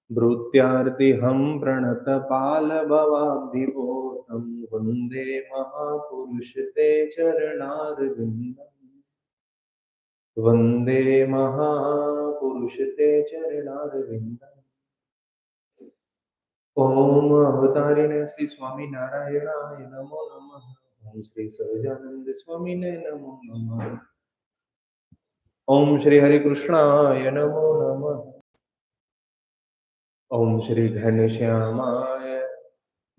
भृत्यार्तिहं प्रणतपालभवाब्धिपोतं वन्दे महापुरुष ते चरणारविन्दम् वन्दे महापुरुष ते चरणारविन्दम्। ओम अवतारिणे श्री स्वामी नारायणाय नमो नमः। ओम श्री सहजानंद स्वामी ने नमो नमः। ओम श्री हरि कृष्णाय नमो नमः। ओम श्री घनश्यामाय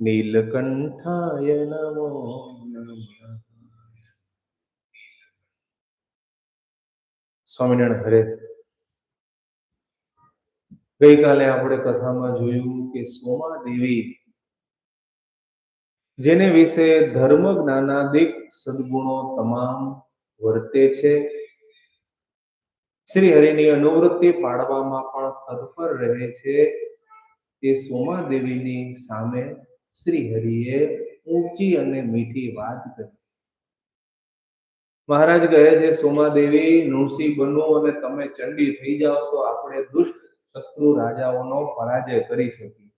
नीलकंठाय नमो नमः। स्वामीनारायण हरे। गई काले આપણે કથામાં જોયું કે સોમાદેવી જેને વિશે ધર્મ જ્ઞાનાદિક સદગુણો તમામ વર્તે છે, શ્રી હરિની અનુવૃત્તિ પાડવામાં પણ તત્પર રહે છે, તે સોમાદેવીની સામે શ્રી હરિએ ઊંચી અને મીઠી વાત કરી. મહારાજ કહે છે, સોમાદેવી નૃસિંહ બનો અને તમે ચંડી થઈ જાઓ તો આપણે દુષ્ટ શત્રુ રાજાઓનો પરાજય કરી શકીએ.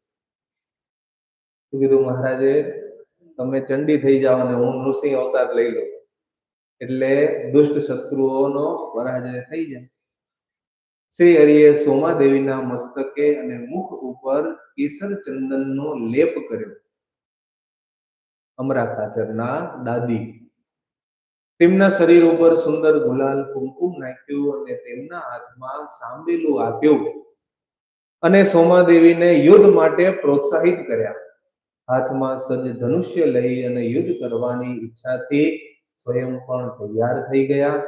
શું કીધું મહારાજે? તમે ચંડી થઈ જાઓ અને હું નૃસિંહ અવતાર લઈ લઉં એટલે દુષ્ટ શત્રુઓનો પરાજય થઈ જાય. શ્રી હરિએ સોમાદેવીના મસ્તકે અને મુખ ઉપર કેસર ચંદનનો લેપ કર્યો. અમરા ખાચરના દાદી તેમના શરીર ઉપર સુંદર ગુલાલ કુમકુમ નાખ્યું અને તેમના હાથમાં સાંબેલું આપ્યું અને સોમાદેવીને યુદ્ધ માટે પ્રોત્સાહિત કર્યા. હાથમાં સજ્જ ધનુષ્ય લઈ અને યુદ્ધ કરવાની ઈચ્છાથી સ્વયં પણ તૈયાર થઈ ગયા.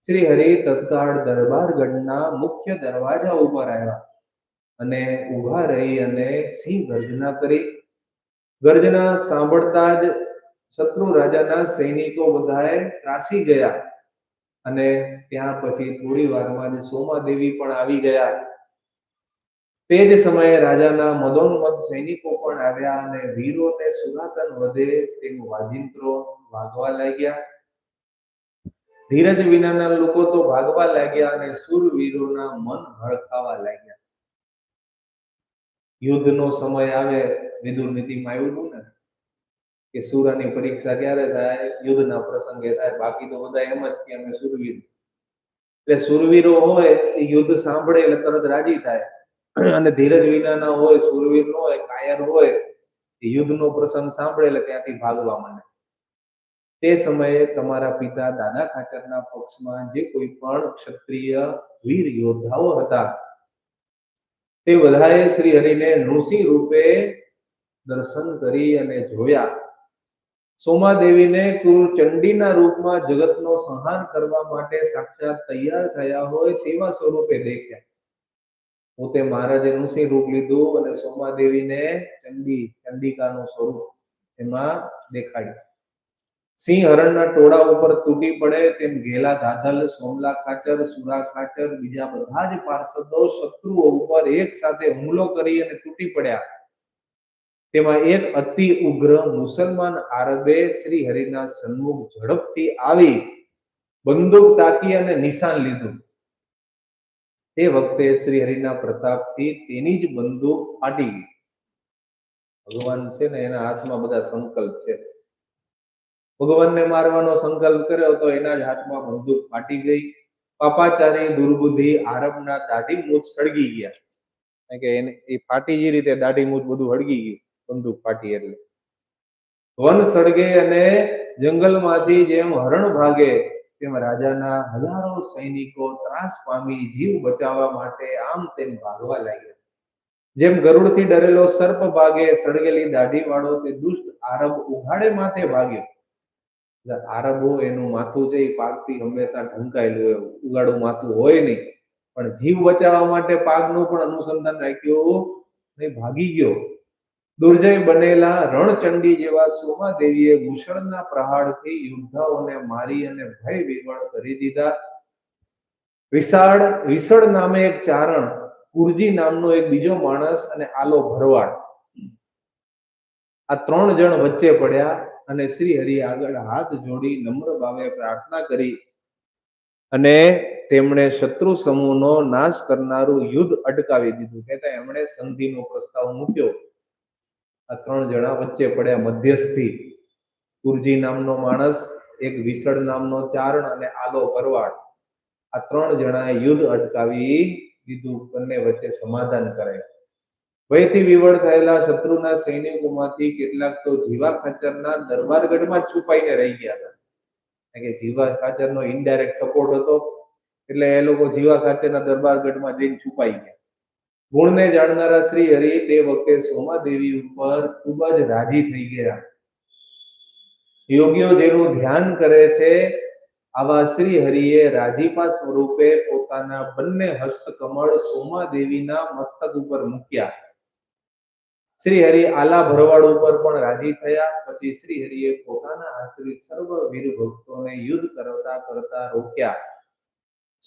શ્રી હરિ તત્કાળ દરબારગઢના મુખ્ય દરવાજા ઉપર આવ્યા અને ઊભા રહી અને સિંહ ગર્જના કરી. ગર્જના સાંભળતા જ શત્રુ રાજાના સૈનિકો બધાએ ત્રાસી ગયા અને ત્યાં પછી થોડી વારમાં જ સોમાદેવી પણ આવી ગયા. તે જ સમયે રાજાના મદોન્મત્ત સૈનિકો પણ આવ્યા અને વીરોને સુરાતન વધે તેમ વાજિંત્રો વાગવા લાગ્યા. ધીરજ વિનાના લોકો તો ભાગવા લાગ્યા અને શૂરવીરોના મન હળખાવા લાગ્યા. યુદ્ધનો સમય આવે, વિદુર નીતિમાં આવ્યું હતું ને કે સૂરાની પરીક્ષા ક્યારે થાય? યુદ્ધના પ્રસંગે થાય. બાકી તો બધા એમ જ કે અમે શૂરવીર. એટલે શૂરવીરો હોય એ યુદ્ધ સાંભળે એટલે તરત રાજી થાય, અને ધીરજ વિનાના હોય, શૂરવીર ન હોય, કાયર હોય, એ યુદ્ધનો પ્રસંગ સાંભળે એટલે ત્યાંથી ભાગવા માંડે. તે સમયે તમારા પિતા દાદા ખાચરના પક્ષમાં જે કોઈ પણ ક્ષત્રિય વીર યોદ્ધાઓ હતા તે બધાએ શ્રી હરિને નૃસિંહ રૂપે દર્શન કરી અને જોયા. સોમાદેવીને ક્રૂર ચંડીના રૂપમાં જગતનો સંહાર કરવા માટે સાક્ષાત તૈયાર થયા હોય તેવા સ્વરૂપે દેખ્યા. પોતે મહારાજે નૃસિંહ રૂપ લીધું અને સોમાદેવીને ચંડિકાનું સ્વરૂપ એમાં દેખાડ્યું. સિંહ હરણના ટોળા ઉપર તૂટી પડે તેમ ઘેલા ગાધલ, સોમલા ખાચર, સુરા ખાચર, બીજા બધા જ પાર્ષદો શત્રુઓ ઉપર એક સાથે હુમલો કરી અને તૂટી પડ્યા. તેમાં એક અતિ ઉગ્ર મુસલમાન આરબે શ્રી હરિના સન્મુખ ઝડપથી આવી બંદૂક તાકી અને નિશાન લીધું. તે વખતે શ્રી હરિના પ્રતાપથી તેની જ બંદૂક ફાટી ગઈ. ભગવાન છે ને, એના હાથમાં બધા સંકલ્પ છે. ભગવાનને મારવાનો સંકલ્પ કર્યો તો એના જ હાથમાં બંદૂક ફાટી ગઈ. પાપાચારી દુર્બુદ્ધિ આરબના દાઢી મૂછ સળગી ગયા. કે એ ફાટી જે રીતે દાઢી મૂછ બધું હળગી ગયું બંદૂક ફાટી એટલે. વન સળગે અને જંગલમાંથી જેમ હરણ ભાગે તેમ રાજાના હજારો સૈનિકો ત્રાસ પામી જીવ બચાવવા માટે આમ તેમ ભાગવા લાગ્યા. જેમ ગરુડથી ડરેલો સર્પ ભાગે, સળગેલી દાઢી વાળો તે દુષ્ટ આરબ ઉઘાડે માથે ભાગ્યો. આરબો એનું માથું છે એ પાકથી હંમેશા ઢંકાયેલું હોય, ઉગાડું માથું હોય નહીં, પણ જીવ બચાવવા માટે પાકનું પણ અનુસંધાન રાખ્યું નહીં, ભાગી ગયો. દુર્જય બનેલા રણચંડી જેવા સોમાદેવીએ મુશળના પ્રહારથી યોદ્ધાઓને મારી અને ભય વિવળ કરી દીધા. વિસળ નામે એક ચારણ, કુરજી નામનો એક બીજો માણસ અને આલો ભરવાડ, આ 3 જણ વચ્ચે પડ્યા અને શ્રી હરિ આગળ હાથ જોડી નમ્ર ભાવે પ્રાર્થના કરી અને તેમણે શત્રુ સમૂહનો નાશ કરનારું યુદ્ધ અટકાવી દીધું. કહેતા એમણે સંધિનો પ્રસ્તાવ મૂક્યો. આ 3 જણા વચ્ચે પડ્યા, મધ્યસ્થી. કુરજી નામનો માણસ, એક વિસળ નામનો ચારણ અને આલો ભરવાડ. આ 3 જણાએ યુદ્ધ અટકાવી દીધું, બંને વચ્ચે સમાધાન કરાય. ભયથી વિવળ થયેલા શત્રુના સૈનિકોમાંથી કેટલાક તો જીવા ખાચરના દરબારગઢમાં જ છુપાઈને રહી ગયા હતા. કે જીવા ખાચરનો ઇનડાયરેક્ટ સપોર્ટ હતો, એટલે એ લોકો જીવા ખાચરના દરબારગઢમાં જઈને છુપાઈ ગયા. ગુણને જાણનારા શ્રી હરિ તે વખતે સોમાદેવી ઉપર ખૂબ જ રાજી થઈ ગયા. યોગીઓ જેનું ધ્યાન કરે છે, આવા શ્રી હરિએ રાજીપા સ્વરૂપે પોતાના બંને હસ્તકમળ સોમાદેવીના મસ્તક ઉપર મૂક્યા. શ્રી હરિ આલા ભરવાડ ઉપર પણ રાજી થયા. પછી શ્રી હરિએ પોતાના આશ્રિત સર્વ વીર ભક્તોને યુદ્ધ કરતા રોક્યા.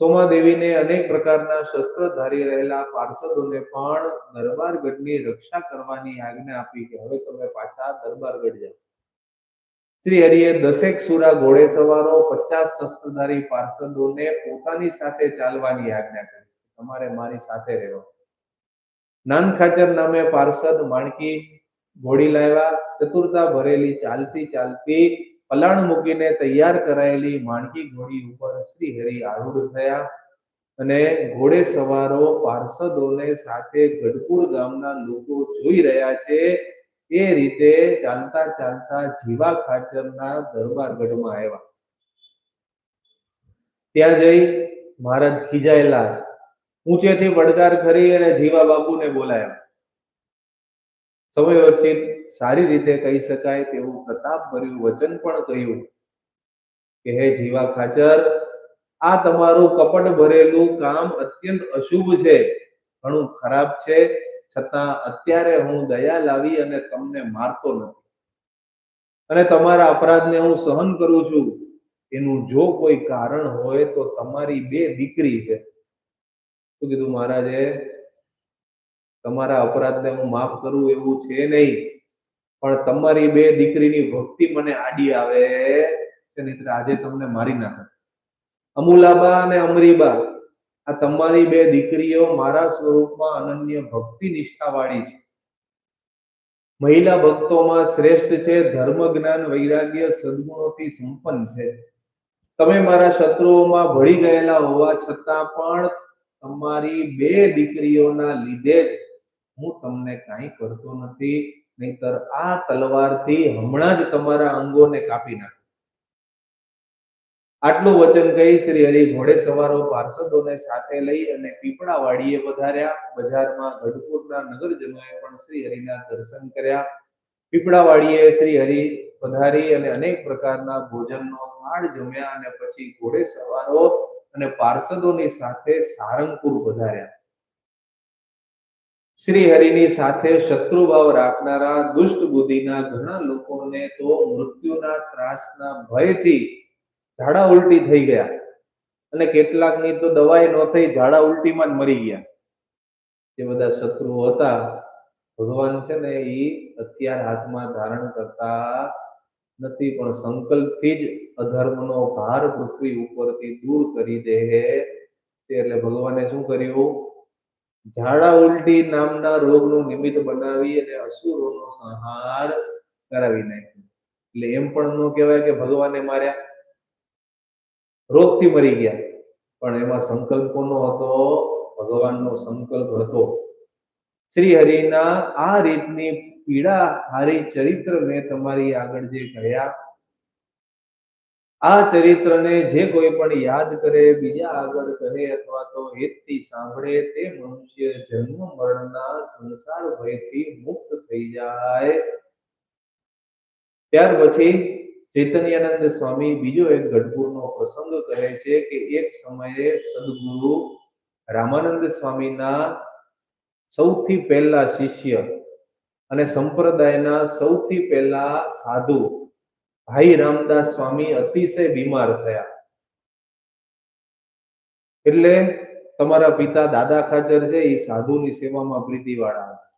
સોમાદેવીને અનેક પ્રકારના શસ્ત્ર ધારી રહેલા પાર્ષદોને પણ દરબારગઢની રક્ષા કરવાની આજ્ઞા આપી કે હવે તમે પાછા દરબારગઢ જાઓ. શ્રી હરિએ 10 સુરા ઘોડે સવારો 50 શસ્ત્રધારી પાર્ષદોને પોતાની સાથે ચાલવાની આજ્ઞા કરી. તમારે મારી સાથે રહેવા. નાનખાચર નામે પાર્ષદ માણકી ઘોડી લાવ્યા. ચતુરતા ભરેલી ચાલતી ચાલતી પલાણ મૂકીને તૈયાર કરાયેલી માણકી ઘોડી ઉપર શ્રી હરિ આરૂઢ થયા અને ઘોડે સવારો પાર્ષદોને સાથે ગઢપુર ગામના લોકો જોઈ રહ્યા છે એ રીતે ચાલતા ચાલતા જીવા ખાચરના દરબારગઢમાં આવ્યા. ત્યાં જઈ મહારાજ ખીજાયેલા, ઊંચેથી પડકાર કરી અને જીવા બાપુને બોલાયા. સમયોચિત સારી રીતે કહી શકાય તેવું પ્રતાપભર્યું વચન પણ કહ્યું કે હે જીવા ખાચર, આ તમારું કપટ ભરેલું કામ અત્યંત અશુભ છે, ઘણું ખરાબ છે, છતાં અત્યારે હું દયા લાવી અને તમને મારતો નથી અને તમારા અપરાધને હું સહન કરું છું. એનું જો કોઈ કારણ હોય તો તમારી 2 દીકરી છે. શું કીધું મહારાજે? તમારા અપરાધને હું માફ કરું એવું છે નહીં, પણ તમારી 2 દીકરીની ભક્તિ મને આડી આવે છે, નહીંતર આજે તમને મારી નાખે. અમુલાબા અને અમરીબા, આ તમારી 2 દીકરીઓ મારા સ્વરૂપમાં અનન્ય ભક્તિ નિષ્ઠાવાળી છે. મહિલા ભક્તોમાં શ્રેષ્ઠ છે, ધર્મ જ્ઞાન વૈરાગ્ય સદગુણોથી સંપન્ન છે. તમે મારા શત્રુઓમાં ભળી ગયેલા હોવા છતાં પણ તમારી 2 દીકરીઓના લીધે જ હું તમને કાંઈ કરતો નથી, નહીતર આ તલવારથી હમણાં જ તમારા અંગોને કાપી નાખ. આટલું વચન કહી શ્રી હરિ ઘોડે સવારો પાર્ષદોને સાથે લઈ અને પીપળાવાડીએ વધાર્યા. બજારમાં ગઢપુરના નગરજનોએ પણ શ્રી હરિના દર્શન કર્યા. પીપળાવાડીએ શ્રી હરિ પધારી અને અનેક પ્રકારના ભોજનનો થાળ જમ્યા અને પછી ઘોડે સવારો અને પાર્ષદોની સાથે સારંગપુર પધાર્યા. શ્રી હરિની સાથે શત્રુભાવ રાખનારા દુષ્ટ બુદ્ધિના ઘણા લોકોને તો મૃત્યુના ત્રાસના ભયથી ઝાડા ઉલટી થઈ ગયા અને કેટલાકની તો દવાઈ ન થઈ, ઝાડા ઉલટીમાં જ મરી ગયા. જે બધા શત્રુઓ હતા, ભગવાન છે ને એ હથિયાર હાથમાં ધારણ કરતા નથી, પણ સંકલ્પથી જ અધર્મનો ભાર પૃથ્વી ઉપરથી દૂર કરી દે. એટલે ભગવાને શું કર્યું? ઝાડા ઉલટી નામના રોગનું નિમિત્ત બનાવી અને અસુરોનો સંહાર કરાવી નાખ્યો. એટલે એમ પણ ન કહેવાય કે ભગવાને માર્યા, રોગથી મરી ગયા, પણ એમાં સંકલ્પ કોનો હતો? ભગવાનનો સંકલ્પ હતો. શ્રી હરિના આ રીતની પીડા હારી ચરિત્ર મેં તમારી આગળ જે કહ્યા, આ ચરિત્રને જે કોઈ પણ યાદ કરે, બીજા આગળ કહે અથવા તો હેતથી સાંભળે, તે મનુષ્ય જન્મ મરણના સંસાર ભયથી મુક્ત થઈ જાય. ત્યાર પછી ચૈતન્યાનંદ સ્વામી બીજો એક ગઢપુરનો પ્રસંગ કહે છે કે એક સમયે સદગુરુ રામાનંદ સ્વામીના સૌથી પહેલા શિષ્ય અને સંપ્રદાયના સૌથી પહેલા સાધુ ભાઈ રામદાસ સ્વામી અતિશય બીમાર થયા. એટલે તમારા પિતા દાદા ખાચર છે એ સાધુની સેવામાં પ્રીતિવાળા હતા.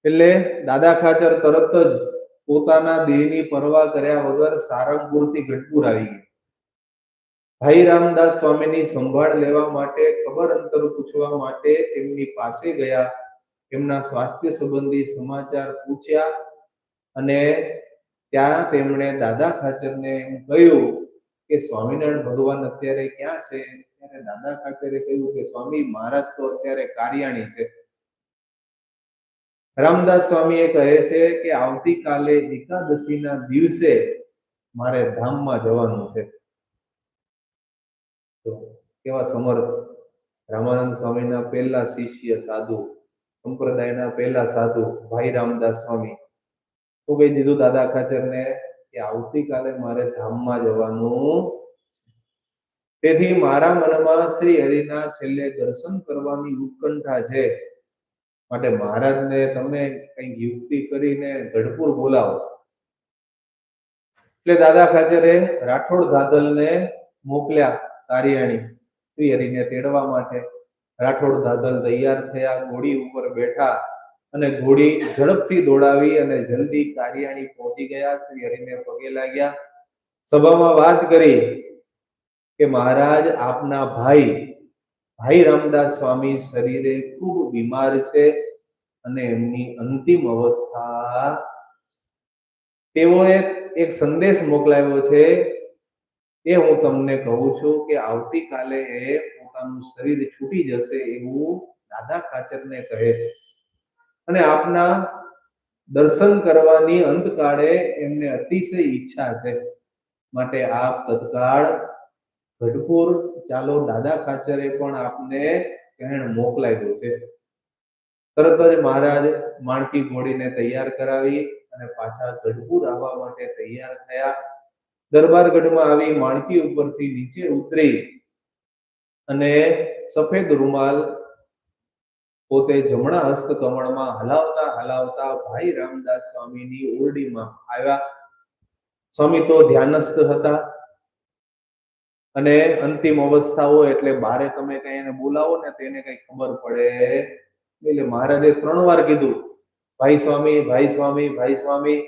એટલે દાદા ખાચર તરત જ પોતાના દેહની પરવા કર્યા વગર સારંગપુરથી ગઢપુર આવી ગયા. ભાઈ રામદાસ સ્વામીની સંભાળ લેવા માટે, ખબર અંતર પૂછવા માટે તેમની પાસે ગયા. એમના સ્વાસ્થ્ય સંબંધી સમાચાર પૂછ્યા અને ત્યાં તેમણે દાદા ખાચરને એમ કહ્યું કે સ્વામિનારાયણ ભગવાન અત્યારે ક્યાં છે? ત્યારે દાદા ખાચરે કહ્યું કે સ્વામી મહારાજ તો અત્યારે કારિયાણી છે. રામદાસ સ્વામી કહે છે કે આવતીકાલે એકાદશીના દિવસે મારે ધામમાં જવાનું છે. તો કેવા સમર્થ! રામાનંદ સ્વામીના પહેલા શિષ્ય સાધુ, સંપ્રદાયના પહેલા સાધુ ભાઈ રામદાસ સ્વામી તો કહી દીધું દાદા ખાચરને કે આવતીકાલે મારે ધામમાં જવાનું. તેથી મારા મનમાં શ્રી હરિના છેલ્લે દર્શન કરવાની ઉત્કંઠા છે. માટે મહારાજને તમે કઈ યુક્તિ કરીને ગઢપુર બોલાવો. એટલે દાદા ખાચરે રાઠોડ ધાદલને મોકલ્યા કારિયાણી શ્રી હરિને તેડવા માટે. રાઠોડ ધાદલ તૈયાર થયા, ઘોડી ઉપર બેઠા અને ઘોડી ઝડપથી દોડાવી અને જલ્દી કારિયાણી પહોંચી ગયા. શ્રી હરિને પગે લાગ્યા, સભામાં વાત કરી કે મહારાજ આપના ભાઈ રામદાસ સ્વામી શરીરે ખૂબ બીમાર છે અને એમની અંતિમ અવસ્થા. તેઓએ એક સંદેશ મોકલાવ્યો છે એ હું તમને કહું છું કે આવતીકાલે એ પોતાનું શરીર છૂટી જશે એવું દાદા ખાચરને કહે છે અને આપના દર્શન કરવાની અંતકાળે એમને અતિશય ઈચ્છા છે. માટે આપ તત્કાળ ગઢપુર ચાલો. દાદા ખાચરે પણ આપને કહેણ મોકલાવ્યો છે. તરત જ મહારાજ માણકી ઘોડીને તૈયાર કરાવી અને પાછા ગઢપુર આવવા માટે તૈયાર થયા. દરબારગઢમાં આવી માણકી ઉપરથી નીચે ઉતરી અને સફેદ રૂમાલ પોતે જમણા હસ્તકમળમાં હલાવતા હલાવતા ભાઈ રામદાસ સ્વામીની ઓરડીમાં આવ્યા. સ્વામી તો ધ્યાનસ્થ હતા અને અંતિમ અવસ્થાઓ એટલે બારે તમે કઈ એને બોલાવો ને તેને કઈ ખબર પડે એટલે મહારાજે 3 વાર કીધું ભાઈ સ્વામી, ભાઈ સ્વામી, ભાઈ સ્વામી,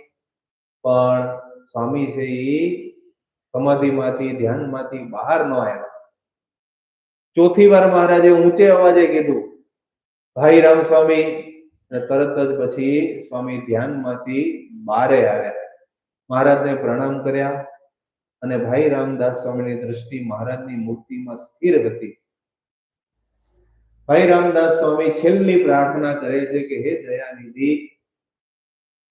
પણ સ્વામી છે એ સમાધિમાંથી ધ્યાનમાંથી બહાર ન આવ્યા. 4થી વાર મહારાજે ઊંચે અવાજે કીધું ભાઈ રામ સ્વામી, તરત જ પછી સ્વામી ધ્યાનમાંથી બહારે આવ્યા. મહારાજને પ્રણામ કર્યા અને ભાઈ રામદાસ સ્વામીની દ્રષ્ટિ મહારાજની મૂર્તિમાં સ્થિર હતી. ભાઈ રામદાસ સ્વામી છેલ્લી પ્રાર્થના કરે છે કે હે દયાનિધિ,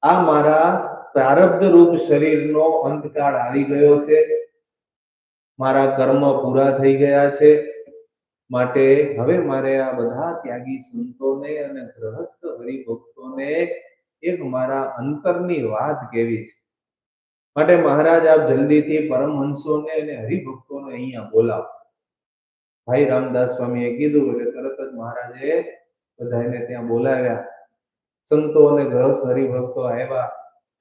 આ મારા પ્રારબ્ધ રૂપ શરીરનો અંતકાળ આવી ગયો છે. મારા કર્મ પૂરા થઈ ગયા છે. માટે હવે મારે આ બધા ત્યાગી સંતોને અને ગ્રહસ્થ હરિભક્તોને એક મારા અંતરની વાત કહેવી છે. માટે મહારાજ આપ જલ્દીથી પરમહંસોને અને હરિભક્તોને અહીંયા બોલાવો. ભાઈ રામદાસ સ્વામીએ કીધું એટલે તરત જ મહારાજે બધાને ત્યાં બોલાવ્યા. સંતો અને ગ્રહસ્થ હરિભક્તો આવ્યા.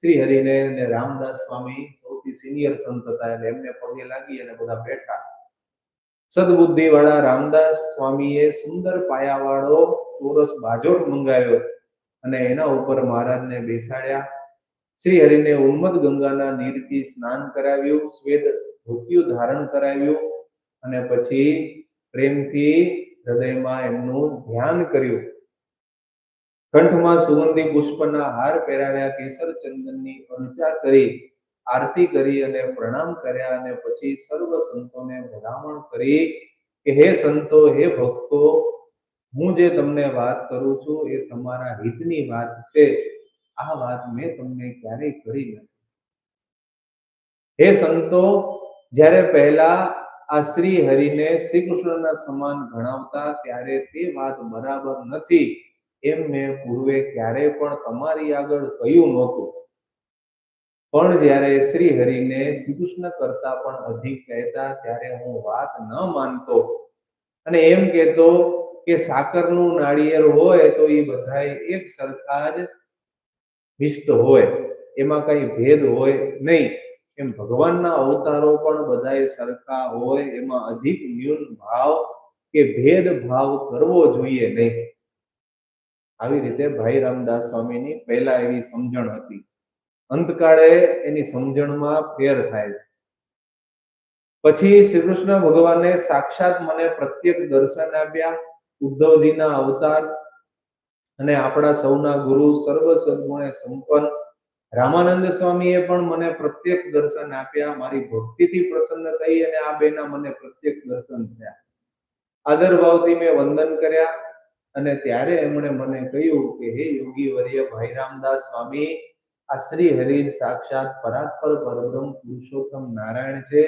શ્રી હરિને અને રામદાસ સ્વામી સૌથી સિનિયર સંત હતા એટલે એમને પગે લાગી અને બધા બેઠા. સદબુદ્ધિ વાળા રામદાસ સ્વામીએ સુંદર પાયાવાળો ચોરસ બાજોટ મંગાવ્યો અને એના ઉપર મહારાજને બેસાડ્યા. શ્રી હરિને ઉન્મદ ગંગાના નીરથી સ્નાન કરાવ્યું, શ્વેત ધોતિયું ધારણ કરાવ્યું અને પછી પ્રેમથી હૃદયમાં એમનું ધ્યાન કર્યું. કંઠમાં સુગંધી પુષ્પના હાર પહેરાવ્યા, કેસર ચંદનની અર્ચા કરી, આરતી કરી અને પ્રણામ કર્યા અને પછી સર્વ સંતોને ભલામણ કરી કે હે સંતો, હે ભક્તો, હું જે તમને વાત કરું છું એ તમારા હિતની વાત છે. આ વાત મેં તમને ક્યારેય કરી નથી. હે સંતો, જ્યારે પહેલા આ શ્રી હરિને શ્રી કૃષ્ણના સમાન ગણાવતા ત્યારે તે વાત બરાબર નથી એમ મેં પૂર્વે ક્યારે પણ તમારી આગળ કહ્યું નહોતું. પણ જ્યારે શ્રી હરિને શ્રી કૃષ્ણ કરતા પણ અધિક કહેતા ત્યારે હું વાત ન માનતો અને એમ કહેતો કે સાકરનું નાળિયેર હોય તો એ બધાય એક સરખા જ વિષ્ટ હોય, એમાં કઈ ભેદ હોય નહીં. એમ ભગવાનના અવતારો પણ બધાય સરખા હોય, એમાં અધિક ન્યૂન ભાવ કે ભેદભાવ કરવો જોઈએ નહીં. આવી રીતે ભાઈ રામદાસ સ્વામીની પહેલા એવી સમજણ હતી. અંતકાળે એની સમજણમાં ફેર થાય છે. પછી શ્રી કૃષ્ણ ભગવાને સાક્ષાત મને પ્રત્યક્ષ દર્શન આપ્યા. ઉદ્ધવજીના અવતાર અને આપણા સૌના ગુરુ, સર્વ સદ્ગુણે સંપન્ન રામાનંદ સ્વામીએ પણ મને પ્રત્યક્ષ દર્શન આપ્યા. મારી ભક્તિથી પ્રસન્ન થઈ અને આ બેના મને પ્રત્યક્ષ દર્શન થયા. આદર ભાવથી મેં વંદન કર્યા અને ત્યારે એમણે મને કહ્યું કે હે યોગી વર્ય ભાઈ રામદાસ સ્વામી, આ શ્રી હરિ સાક્ષાત પરાત્પર પરબ્રહ્મ પુરુષોત્તમ નારાયણ છે.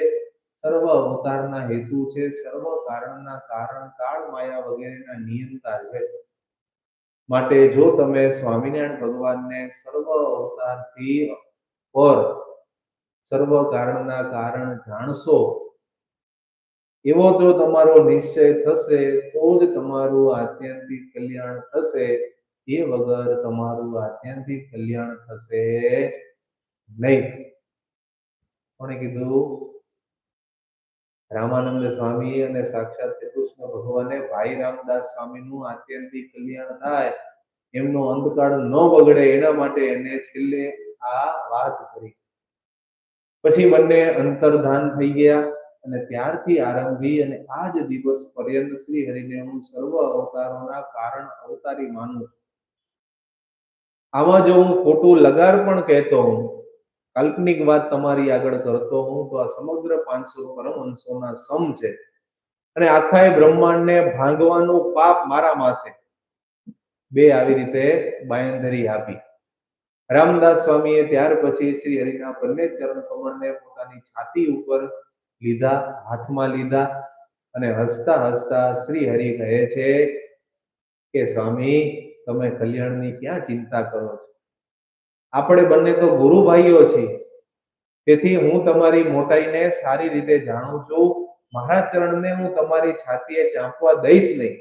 સર્વ અવતારના હેતુ છે, સર્વ કારણના કારણ, કાળ માયા વગેરેના નિયંતા છે. માટે જો તમે સ્વામિનારાયણ ભગવાનને સર્વ અવતારથી પર, સર્વ કારણના કારણ જાણશો, એવો જો તમારો નિશ્ચય થશે તો જ તમારું આત્યંતિક કલ્યાણ થશે. એ વગર તમારું આત્યંતિક કલ્યાણ થશે નહીં. કોણે કીધું? રામાનંદ સ્વામી અને સાક્ષાત શ્રી કૃષ્ણ ભગવાને ભાઈ રામદાસ સ્વામીનું આત્યંતિક કલ્યાણ થાય, એમનો અંતકાળ ન બગડે એના માટે એને છેલ્લે આ વાત કરી. પછી બંને અંતર્ધાન થઈ ગયા અને ત્યારથી આરંભી અને આ જ દિવસ પર્યંત શ્રી હરિને હું સર્વ અવતારોના કારણ અવતારી માનું છું. આમાં જો હું ખોટું લગાર પણ કહેતો હું, કાલ્પનિક વાત તમારી આગળ કરતો હું, તો આ સમગ્ર 500 પરમહંસોના સમ છે અને આખા બ્રહ્માંડને ભાંગવાનું પાપ મારા માથે. બે આવી રીતે બાંયધરી આપી. રામદાસ સ્વામીએ ત્યાર પછી શ્રી હરિના બંને ચરણ કમળને પોતાની છાતી ઉપર લીધા, હાથમાં લીધા અને હસતા હસતા શ્રી હરિ કહે છે કે સ્વામી, તમે કલ્યાણની ક્યાં ચિંતા કરો છો? આપણે બંને તો ગુરુ ભાઈઓ છીએ, તેથી હું તમારી મોટાઈને સારી રીતે જાણું છું. મારા ચરણને હું તમારી છાતીએ ચાંપવા દઈશ નહીં.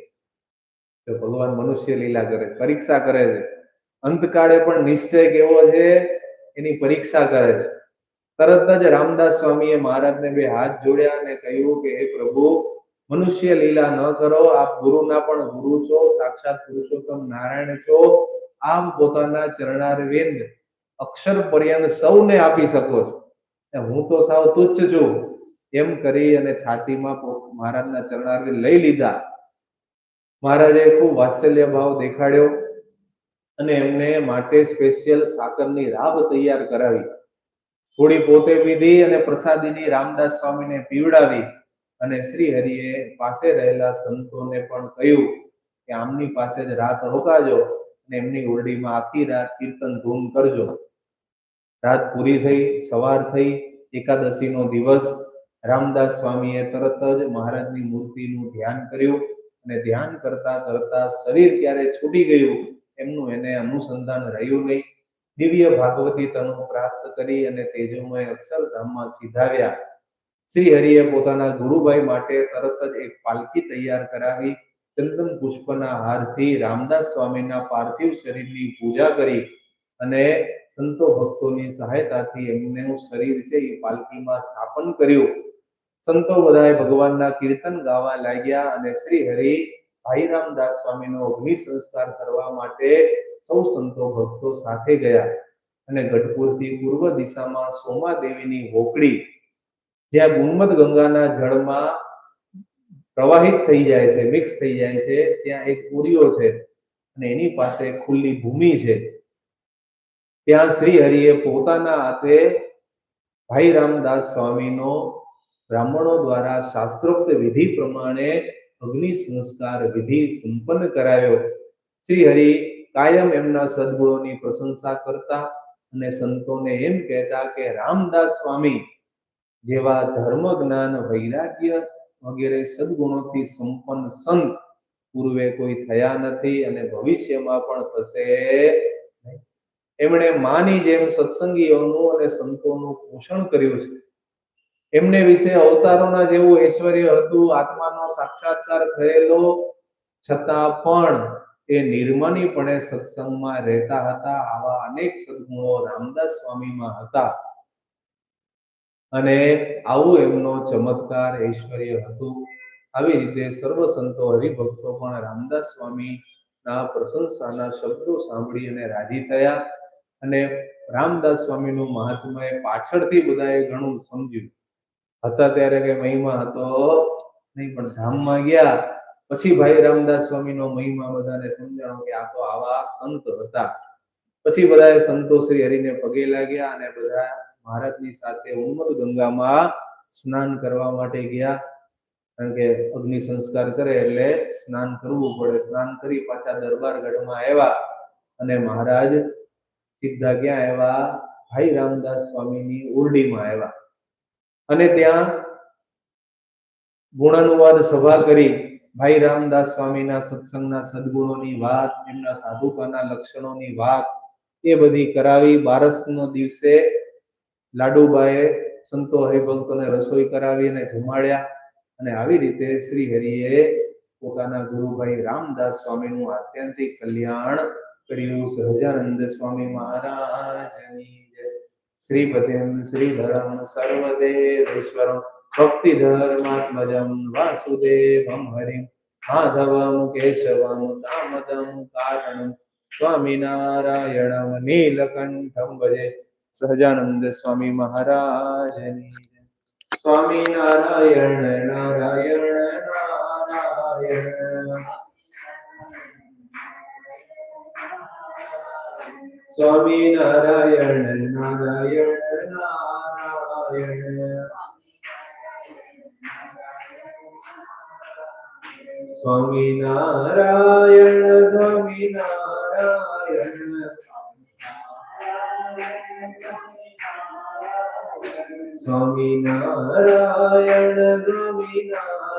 તો ભગવાન મનુષ્ય લીલા કરે, પરીક્ષા કરે છે. અંતકાળે પણ નિશ્ચય કેવો છે એની પરીક્ષા કરે છે. તરત જ રામદાસ સ્વામીએ મહારાજને બે હાથ જોડ્યા અને કહ્યું કે હે પ્રભુ, મનુષ્ય લીલા ન કરો. આપ ગુરુના પણ ગુરુ છો, સાક્ષાત પુરુષોત્તમ નારાયણ છો. આપ પોતાના ચરણારવિંદ અક્ષર પર્યંત સૌને આપી શકો છો, હું તો સાવ તુચ્છ છું. એમ કરી અને છાતીમાં મહારાજના ચરણારવિંદ લઈ લીધા. મહારાજે ખૂબ વાત્સલ્ય ભાવ દેખાડ્યો અને એમને માટે સ્પેશિયલ સાકરની રાબ તૈયાર કરાવી. થોડી પોતે પીધી અને પ્રસાદીની રામદાસ સ્વામીને પીવડાવી અને શ્રી હરિએ પાસે રહેલા સંતોને પણ કહ્યું કે આમની પાસે જ રાત રોકાજો અને એમની ઓરડીમાં આખી રાત કીર્તન ધૂન કરજો. રાત પૂરી થઈ, સવાર થઈ, એકાદશીનો દિવસ. રામદાસ સ્વામીએ તરત જ મહારાજની મૂર્તિનું ધ્યાન કર્યું અને ધ્યાન કરતા કરતા શરીર ક્યારે છૂટી ગયું એમનું એને અનુસંધાન રહ્યું નહીં. દિવ્ય ભાગવતી તનુ પ્રાપ્ત કરી અને તેજોમય અક્ષરધામમાં સીધાવ્યા. શ્રી હરિએ પોતાના ગુરુભાઈ માટે તરત જ એક પાલકી તૈયાર કરાવી. ચંદન પુષ્પના હારથી રામદાસ સ્વામીના પાર્થિવ શરીરની પૂજા કરી અને સંતો ભક્તોની સહાયતાથી એમનું શરીર છે એ પાલકીમાં સ્થાપન કર્યું. સંતો બધાએ ભગવાનના કીર્તન ગાવા લાગ્યા અને શ્રી હરિ ભાઈ રામદાસ સ્વામીનો અગ્નિ સંસ્કાર કરવા માટે સૌ સંતો ભક્તો સાથે ગયા અને ગઢપુરથી પૂર્વ દિશામાં સોમાદેવીની હોકડી, જ્યાં ગુણમદ ગંગાના જળમાં પ્રવાહિત થઈ જાય છે, મિક્સ થઈ જાય છે, ત્યાં એક કુડિયો છે અને એની પાસે ખુલ્લી ભૂમિ છે. ત્યાં શ્રી હરિએ પોતાના હાથે ભાઈ રામદાસ સ્વામીનો બ્રાહ્મણો દ્વારા શાસ્ત્રોક્ત વિધિ પ્રમાણે અગ્નિ સંસ્કાર વિધિ સંપન્ન કરાવ્યો. શ્રી હરિ કાયમ એમના સદગુણોની પ્રશંસા કરતા અને સંતોને એમ કહેતા કે રામદાસ સ્વામી જેવા ધર્મ, જ્ઞાન, વૈરાગ્ય વગેરે સદગુણોથી સંપન્ન સંત પૂર્વે કોઈ થયા નથી અને ભવિષ્યમાં પણ થશે નહીં. એમણે માની જેમ સત્સંગીઓનું અને સંતોનું પોષણ કર્યું છે. એમને વિશે અવતારોના જેવું ઐશ્વર્ય હતું, આત્માનો સાક્ષાત્કાર થયેલો છતાં પણ એ નિર્મળીપણે સત્સંગમાં રહેતા હતા. આવા અનેક સદગુણો રામદાસ સ્વામીમાં હતા અને આવું એમનો ચમત્કાર ઐશ્વર્ય હતું. આવી રીતે સર્વ સંતો હરિભક્તો પણ રામદાસ સ્વામીના પ્રશંસાના શબ્દો સાંભળી અને રાજી થયા અને રામદાસ સ્વામીનું મહાત્મ્ય પાછળથી બધાએ ઘણું સમજ્યું. હતા ત્યારે કઈ મહિમા હતો નહીં, પણ ધામમાં ગયા પછી ભાઈ રામદાસ સ્વામીનો મહિમા બધાને સમજાણો કે આ તો આવા સંત હતા. પછી બધા સંતો શ્રી હરિને પગે લાગ્યા અને બધા મહારાજની સાથે ઉમદ ગંગામાં સ્નાન કરવા માટે ગયા. કારણ કે અગ્નિ સંસ્કાર કરે એટલે સ્નાન કરવું પડે. સ્નાન કરી પાછા દરબાર ગઢમાં આવ્યા અને મહારાજ સીધા ક્યાં આવ્યા? ભાઈ રામદાસ સ્વામીની ઓરડીમાં આવ્યા અને ત્યાં ગુણાનુવાદ સભા કરી. ભાઈ રામદાસ સ્વામીના સત્સંગના સદગુણોની વાત, એમના સાધુકાના લક્ષણોની વાત એ બધી કરાવી. બારસનો દિવસે લાડુબાએ સંતો હરિભક્તોને રસોઈ કરાવી અને જમાડ્યા. અને આવી રીતે શ્રી હરિએ પોતાના ગુરુભાઈ રામદાસ સ્વામીનું આત્યંતિક કલ્યાણ કર્યું. સહજાનંદ સ્વામી મહારાજની જય. શ્રીપતિમ શ્રીધરમ સર્વદેવેશ્વરમ ભક્તિ ધર્માત્મજમ વાસુદેવમ હરિમ માધવમ કેશવમ દામોદરમ કારણમ સ્વામિનારાયણમ નીલકંઠમ ભજે. સહજાનંદ સ્વામી મહારાજની જય. સ્વામિનારાયણ નારાયણ નારાયણ, સ્વામિનારાયણ નારાયણ નારાયણ, સ્વામિનારાયણ સ્વામિનારાયણ, સ્વામિનારાયણ સ્વામિનારાયણ.